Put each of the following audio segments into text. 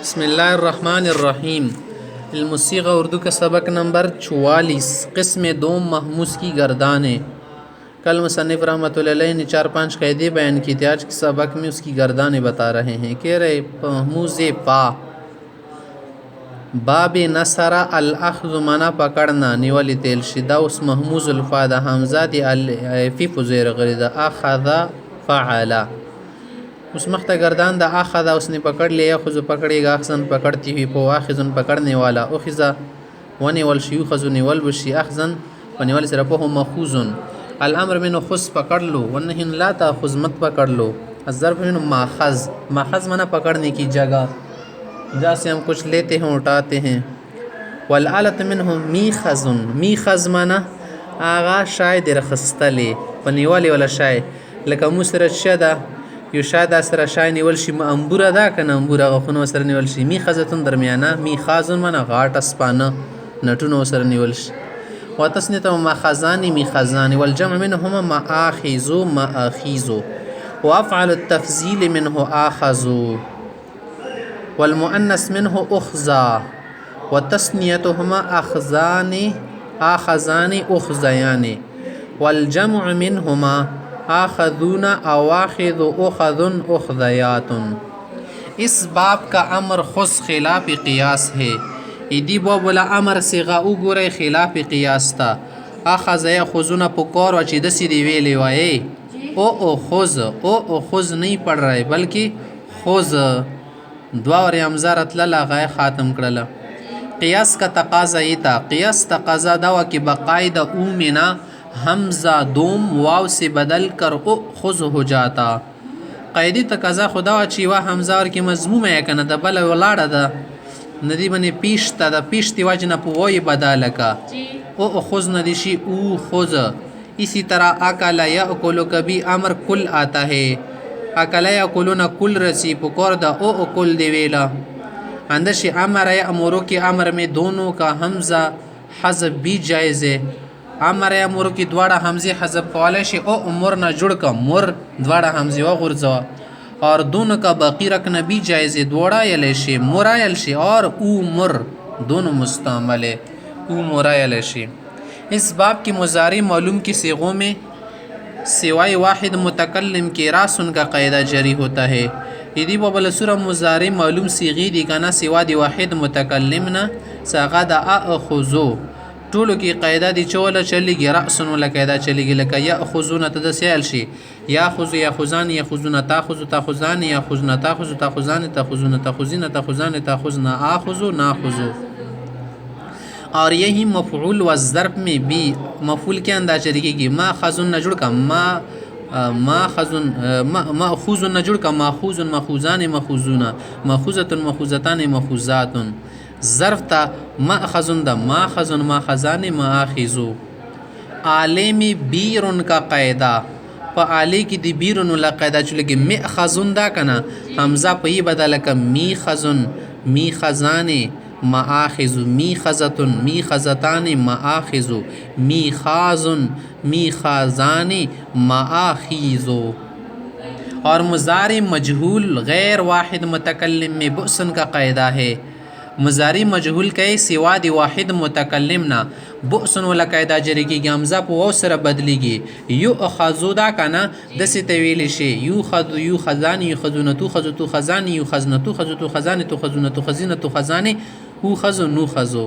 بسم الله الرحمن الرحیم الموسیقى اردو کا سبق نمبر 44 قسم دوم محموز کی گردانیں. کل مصنف رحمۃ اللہ علیہ نے 4-5 قاعدے بیان کی تھے. آج کے سبق میں اس کی گردانیں بتا رہے ہیں. کہہ رہے محموز پا باب نصر الاخذ منا پکڑنا نیولی تیل شدا اس محموز الفا دا حمزہ دی فی فزیر غرید اخذ فعلا. اس مخت گردان دا اخذا اس نے پکڑ لیا خذ پکڑے گا اخذن پکڑتی ہوئی پو اخذن پکڑنے والا اخذا ونی والشی یوخذ نیول بشی اخذن ونیول سر پو مخوذن الامر من خذ پکڑ لو ونہن لا تاخذ مت پکڑ لو. الظرف من ماخذ ماخذ منا پکڑنے کی جگہ جہاں سے ہم کچھ لیتے ہیں اٹھاتے ہیں. والآلت منہم میخذن میخذ منا آغا شای در خستلے پنیوالی والا شای لکا مسرد شدہ یو شاید سره شای نیول شي انبوره ده که نه انبوره غاښونه سره نیول شي. میخزتون درمیانه میخازون منه غاټه سپانه نټونه سره نیول شي. وتسنیته ماخذان میخزان والجمع منهما مآخذو مآخیزو وافعل التفضیل منه آخذو والمؤنث منه اخذا وتسنیتهما اخذان آخذان اخذیان والجمع منهما آخذون اواخذ اخذن اخذیاتن. اس باب کا امر خص خلاف قیاس ہے. ایدی بولا امر صیغہ وګورئ خلاف قیاس تا. اخذ یاخذون پکار و چې دسی دی ویلې وایي او خذ نہیں پڑھ رہے بلکہ خذ دوا اور امزارت للا غای خاتم کړل. قیاس کا تقاضا یہ تھا قیاس تقاضا دوا کہ باقاعدہ اومنا حمزہ دوم واو سے بدل کر خذ ہو جاتا. قیدی تقاضا خدا چی وا حمزہ اور کی مضموم ہے کنه د بل ولاړه ده ندی بنی پیش تا د پیش تی واجنه په وای بدل کا او خذ ندی شی او خذ. اسی طرح اکل یاکل کبھی امر کل آتا ہے. اکل یاکلون کل رسی پکور دا او کل دی ویلا اندش امر یامرو کی امر میں دونوں کا حمزہ حذف بھی جائز ہے. امر امر کی دواړه حمزه حذف کولای شي او امر نه جوړ کا مر دواړه حمزه وغورځوا اور دونوں کا باقی رکھنا بھی جائز ہے. دواړه یل شي مرایل شي اور او مر دونوں مستعمل ہے او مرایل شي. اس باب کی مضارع معلوم کی صیغوں میں سوائے واحد متکلم کے راسن کا قاعدہ جاری ہوتا ہے. ایدی بابل سورہ مضارع معلوم صیغی دی کنا سوا دی واحد متکلم نا ساغا دا اخذو ټولو کې قاعده دی چوله چلیږي رأسن ولا قاعده چلیږي لکه یاخذون تدسیل شي یاخذ یاخذان یاخذون تاخذ تاخذان یاخذن تاخذ تاخذان تاخذون تاخذین تاخذان تاخذن آخذ ناخذ. اور یہی مفعول و ظرف میں بھی مفعول کے انداز چلیږي گی ماخذن نجڑ کا ماخذن ماخوذ نجڑ کا ماخوذ ماخوذان ماخوذون ماخوذۃ ماخوذتان ماخوذات. ظرف تا ماخذن دا ماخذن ماخذان ماخذو. آلے میں بیرن کا قاعدہ پا آلے کی دی بیرن والا قاعدہ چلے مئخذن دا کنا حمزہ پا یہ بدل کا میخذن میخذان ماخذو میخذتن میخذتان ماخذو میخازن میخازان ماخیزو. اور مضارع مجہول غیر واحد متکلم میں بؤسن کا قاعدہ ہے. مضارع مجهول کئی سوا دی واحد متکلم نا بؤسن ولا قاعده جری کی حمزہ په واو سره بدلیږي. یؤخذو دا کنه دسی طویل شی یؤخذ یؤخذان یؤخذون تؤخذ تؤخذان یؤخذن تؤخذ تؤخذان تؤخذون تؤخذین تؤخذان اوخذ نوخذو.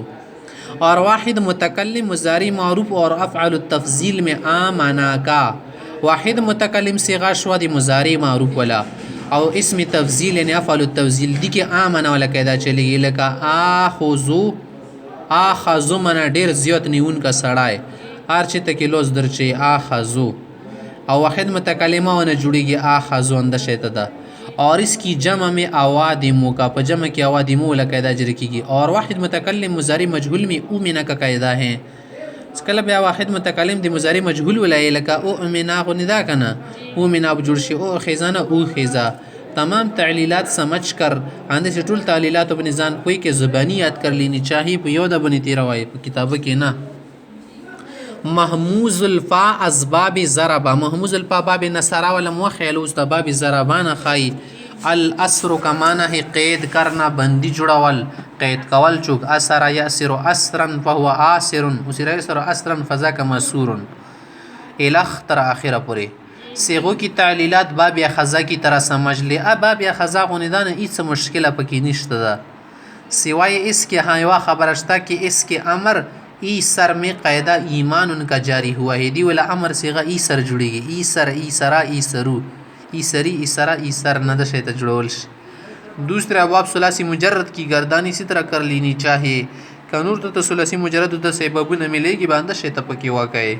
اور واحد متکلم مضارع معروف اور افعل التفضیل میں آمنا کا واحد متکلم صیغہ شوا دی مضارع معروف والا او اسم تفضیل یعنی افعل التفضیل دی که آمنا ولا قاعده چلیږي لکه آخذو آخذو منا ډیر زیات نیون کا سړای هر چې ته کې لوز درچې آخذو او واحد متکلمه ونه جوړیږي آخذو اندشه ته ده. اور اس کی جمع میں اوادمو کا په جمع کې اوادمو ولا قاعده جری کیږي. اور واحد متکلم مضارع مجهول میں اومنا کا قاعده ہے. اسکله بیا واحد متکلم دی مضارع مجهول ولای لکه او امنا غو ندا کنه او منا اب جوړ شي او خزانه او خزا. تمام تعلیلات سمجھ کر آندے سے ټول تعلیلات په نظام کوئی کې زبانی یاد کر لینی چاہیے په یو د بنی تیروای په کتابه کې نه. محموز الفا از باب ضربا محموز الفا باب نصرا ولا موخیل اوس د باب ضربان خای الاسر کا معنی ہے قید کرنا، بندی جڑول، قید کول چوک. اسر یاسر اسرا فهو آسر، اسر یاسر اسرا فذاک مسور. الخ تر آخرہ پورے. صیغوں کی تعلیلات باب اخذا کی طرح سمجھ لے. اب باب اخذا غنیدان ایس مشکل پکی نشته ده سوائے اس کے ہاں یوا خبرشتا کہ اس کے امر ای سر میں قاعدہ ایمان ان کا جاری ہوا ہے. دی والا امر صیغہ ای سر جڑے گی. ای سر ای سرا ای سرو ای سری ای سرا ای سر نہ شیطہ جڑول. دوسرے ابواب ثلاثی مجرد کی گردانی اسی طرح کر لینی چاہیے. کنور تو ثلاثی مجرد د سبب نہ ملے گی باندہ شیطہ پکی واقع ہے.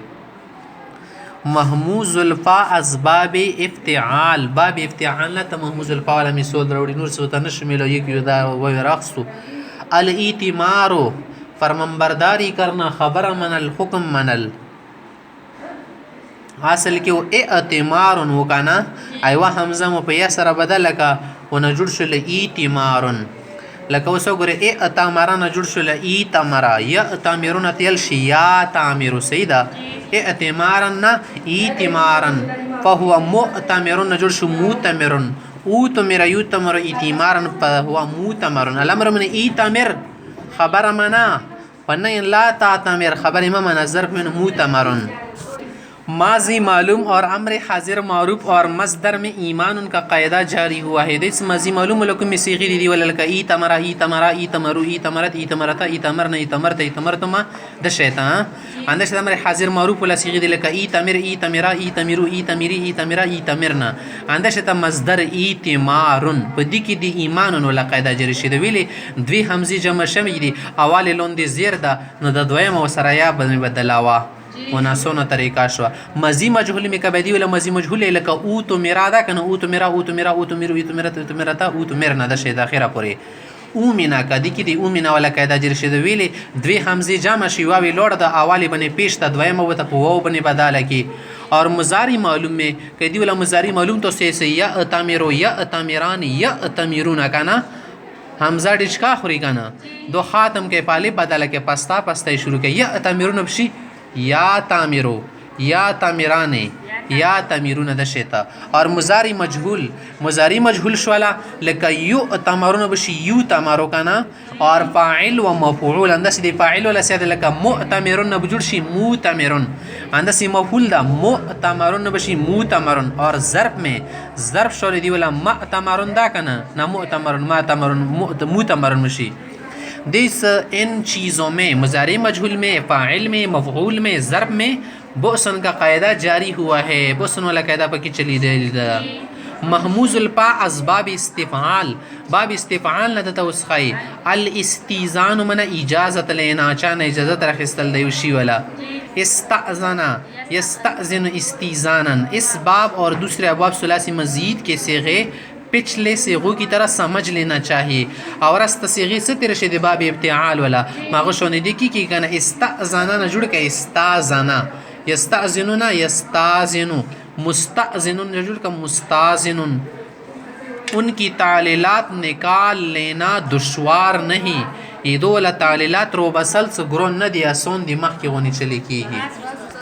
محموز الفا اسباب افتعال. باب افتعال نہ محموز الفا والا مثال دروڑی نور سوتا نشملو یک یدا و رخصو. الاتمارو فرمانبرداری کرنا، خبر منل، حکم منل. اصل کې او اعتمارن وکانا ایوا حمزه مو په یا سره بدل کا و نه جوړ شل ایتمارن. لکه اوس وګوره اعتمارن جوړ شل ایتمرا یا تعمیرون تل شی یا تعمیر سیدا اعتمارن ایتمارن فهو مؤتمرن جوړ شو مؤتمرن او تمر یتمر ایتمارن فهو مؤتمرن. الامر من ایتمر خبر منا پنه لا تعتمر خبر ما من ظرف من مؤتمرن. ماضی معلوم اور امر حاضر معروف اور مصدر میں ایمان ان کا قاعدہ جاری ہوا ہے. اس ماضی معلوم لکم میں صیغی دی وللک ای تمرا ای تمرا ای تمرو ای تمرت ای تمرتا ای تمرنا ای تمرت ای تمرتما د شیطان اندش امر حاضر معروف ولا صیغی دی لک ای تمر ای تمرا ای تمرو ای تمری ای تمرا ای تمرنا اندش ته مصدر ایتمارن پدی کی دی ایمان ولا قاعدہ جاری شید ویلی دوی حمزی جمع شمی دی اول لون دی زیر دا نو د دویم وسره یا بدلاوا وناسونه طریقہ شو. ماضی مجهول میں کبدی ولا ماضی مجهول لک او تو میرا دا کنه او تو میرا او تو میرا او تو میرو تو میرا تو میرا تا او تو میرنا د شی د اخره پوری. او مینا کدی کی دی او مینا ولا قاعده جری شد ویلی دوی حمزه جمع شی واوی لوړ د اوالی بنی پیش ته دویم و ته وو بنی بداله کی. اور مضاری معلوم میں کدی ولا مضاری معلوم تو سے یا تعمیرو یا تعمیران یا تعمیرون کنا حمزه ډچکا خوري کنا دو خاتم کے پالی بداله کے پستا پستا شروع کے یا تعمیرون بشی یا تعمیرو یا تعمیرانے یا تعمیرون د شیطا. اور مضاری مجهول شوالا لکه یو تعمرون بشی یو تعمرو کنا. اور فاعل و مفعول اندس دی فاعل ولا سید لکه مؤتمرون بجور شی مؤتمرون اندس مفعول دا مؤتمرون بشی مؤتمرون. اور ظرف میں ظرف شول دی ولا مؤتمرون دا کنا نہ مؤتمرون مؤتمرون بشی. دیس ان چیزوں میں مضارع مجهول میں فاعل میں مفعول میں ضرب میں بؤسن کا قاعدہ جاری ہوا ہے. بؤسن والا قاعدہ پکی چلی دے. محموز الپا اسباب استفعال. باب استفعال نہ دتا وسخی. الاستئذان من اجازت لینا چانه اجازت رخصتل دیوشی والا. استأذن یستأذن استئذانا. اس باب اور دوسرے ابواب ثلاثی مزید کے صیغے پچھلے صیغوں کی طرح سمجھ لینا چاہیے. اور است صیغے سے تیرے شد باب ابتعال والا ماغشون دیکھی کی کنا استأذنا نہ جڑ کے استاذنا یستأذنون یستاذنو مستأذنون نہ جڑ کا مستاذنون. ان کی تعلیلات نکال لینا دشوار نہیں. یہ دو والا تعلیلات رو بسل سے گرون نہ دیا سون دماغ کی غنی چلی کی ہی.